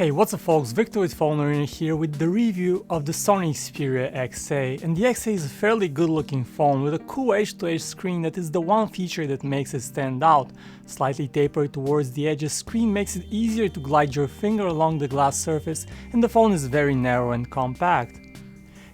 Hey, what's up folks, Victor with PhoneArena here with the review of the Sony Xperia XA. And the XA is a fairly good looking phone with a cool edge-to-edge screen that is the one feature that makes it stand out. Slightly tapered towards the edges, screen makes it easier to glide your finger along the glass surface, and the phone is very narrow and compact.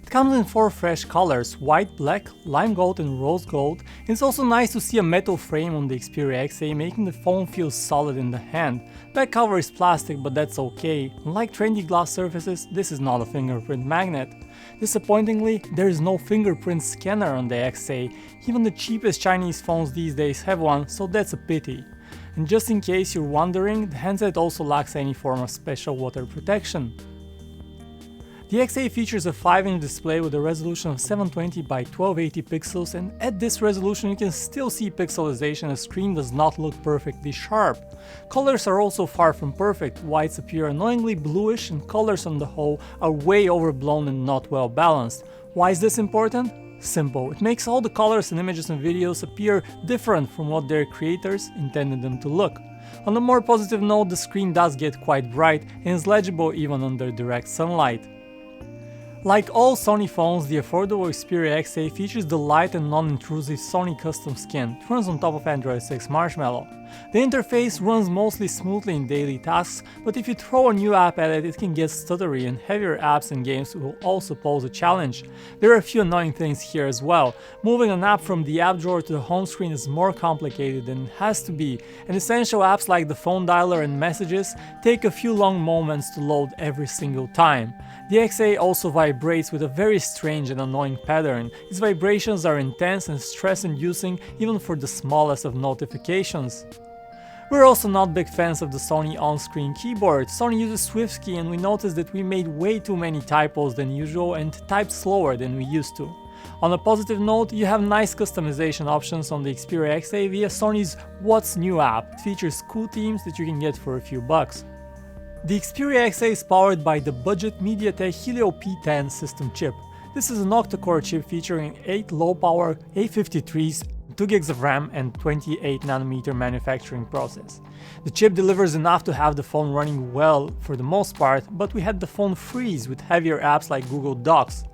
It comes in 4 fresh colors: white, black, lime gold and rose gold, and it's also nice to see a metal frame on the Xperia XA, making the phone feel solid in the hand. Back cover is plastic, but that's okay. Unlike trendy glass surfaces, this is not a fingerprint magnet. Disappointingly, there is no fingerprint scanner on the XA. Even the cheapest Chinese phones these days have one, so that's a pity. And just in case you're wondering, the handset also lacks any form of special water protection. The XA features a 5-inch display with a resolution of 720 by 1280 pixels, and at this resolution you can still see pixelization. The screen does not look perfectly sharp. Colors are also far from perfect. Whites appear annoyingly bluish, and colors on the whole are way overblown and not well balanced. Why is this important? Simple. It makes all the colors in images and videos appear different from what their creators intended them to look. On a more positive note, the screen does get quite bright and is legible even under direct sunlight. Like all Sony phones, the affordable Xperia XA features the light and non-intrusive Sony custom skin. It runs on top of Android 6 Marshmallow. The interface runs mostly smoothly in daily tasks, but if you throw a new app at it, it can get stuttery, and heavier apps and games will also pose a challenge. There are a few annoying things here as well. Moving an app from the app drawer to the home screen is more complicated than it has to be, and essential apps like the phone dialer and messages take a few long moments to load every single time. The XA also vibrates with a very strange and annoying pattern. Its vibrations are intense and stress-inducing even for the smallest of notifications. We're also not big fans of the Sony on-screen keyboard. Sony uses SwiftKey, and we noticed that we made way too many typos than usual and typed slower than we used to. On a positive note, you have nice customization options on the Xperia XA via Sony's What's New app. It features cool themes that you can get for a few bucks. The Xperia XA is powered by the budget MediaTek Helio P10 system chip. This is an octa-core chip featuring 8 low-power A53s, 2GB of RAM and 28nm manufacturing process. The chip delivers enough to have the phone running well for the most part, but we had the phone freeze with heavier apps like Google Docs.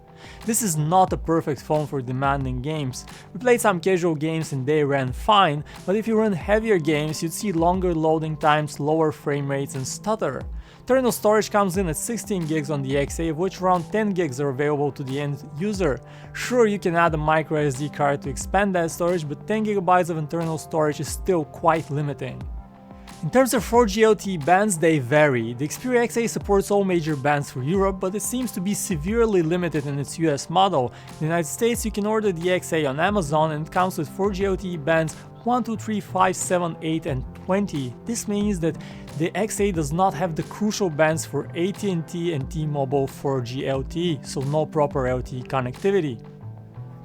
This is not a perfect phone for demanding games. We played some casual games and they ran fine, but if you run heavier games you'd see longer loading times, lower frame rates and stutter. Internal storage comes in at 16GB on the XA, of which around 10GB are available to the end user. Sure, you can add a micro SD card to expand that storage, but 10GB of internal storage is still quite limiting. In terms of 4G LTE bands, they vary. The Xperia XA supports all major bands for Europe, but it seems to be severely limited in its US model. In the United States, you can order the XA on Amazon and it comes with 4G LTE bands 1, 2, 3, 5, 7, 8 and 20. This means that the XA does not have the crucial bands for AT&T and T-Mobile 4G LTE, so no proper LTE connectivity.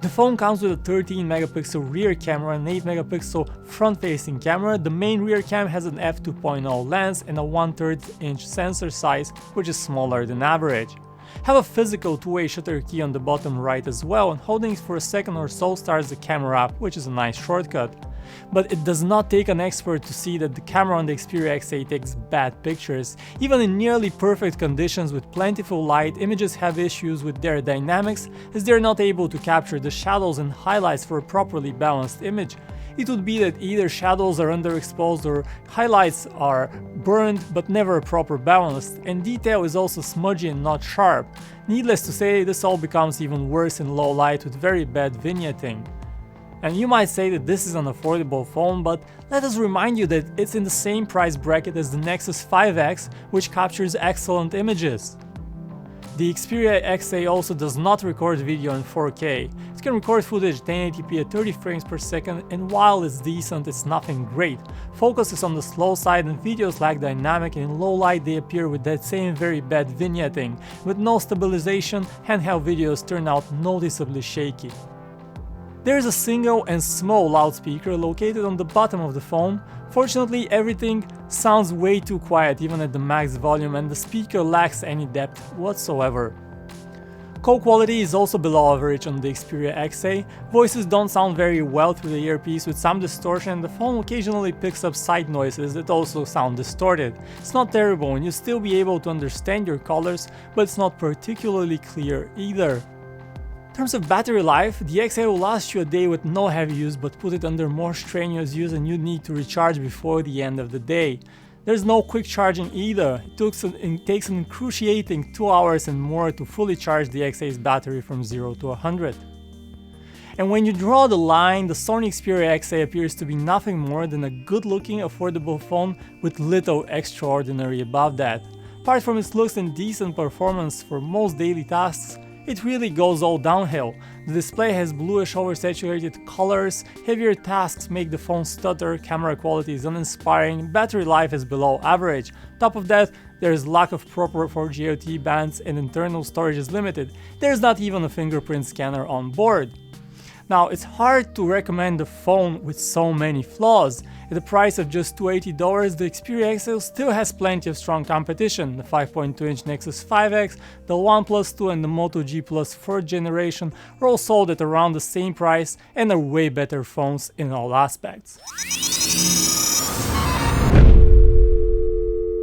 The phone comes with a 13-megapixel rear camera and 8-megapixel front-facing camera. The main rear cam has an f2.0 lens and a 1/3 inch sensor size, which is smaller than average. Have a physical 2-way shutter key on the bottom right as well, and holding it for a second or so starts the camera app, which is a nice shortcut. But it does not take an expert to see that the camera on the Xperia XA takes bad pictures. Even in nearly perfect conditions with plentiful light, images have issues with their dynamics as they are not able to capture the shadows and highlights for a properly balanced image. It would be that either shadows are underexposed or highlights are burned but never proper balanced, and detail is also smudgy and not sharp. Needless to say, this all becomes even worse in low light with very bad vignetting. And you might say that this is an affordable phone, but let us remind you that it's in the same price bracket as the Nexus 5X, which captures excellent images. The Xperia XA also does not record video in 4K. It can record footage 1080p at 30 frames per second, and while it's decent, it's nothing great. Focus is on the slow side and videos lack dynamic, and in low light they appear with that same very bad vignetting. With no stabilization, handheld videos turn out noticeably shaky. There is a single and small loudspeaker located on the bottom of the phone. Fortunately, everything sounds way too quiet even at the max volume, and the speaker lacks any depth whatsoever. Call quality is also below average on the Xperia XA, voices don't sound very well through the earpiece with some distortion, and the phone occasionally picks up side noises that also sound distorted. It's not terrible and you'll still be able to understand your colors, but it's not particularly clear either. In terms of battery life, the XA will last you a day with no heavy use, but put it under more strenuous use and you need to recharge before the end of the day. There's no quick charging either. It takes an excruciating 2 hours and more to fully charge the XA's battery from 0 to 100. And when you draw the line, the Sony Xperia XA appears to be nothing more than a good-looking, affordable phone with little extraordinary above that. Apart from its looks and decent performance for most daily tasks, it really goes all downhill. The display has bluish oversaturated colors, heavier tasks make the phone stutter, camera quality is uninspiring, battery life is below average. Top of that, there is lack of proper 4G LTE bands and internal storage is limited. There's not even a fingerprint scanner on board. Now, it's hard to recommend a phone with so many flaws. At the price of just $280, the Xperia XA still has plenty of strong competition. The 5.2-inch Nexus 5X, the OnePlus 2 and the Moto G Plus 4th generation are all sold at around the same price and are way better phones in all aspects.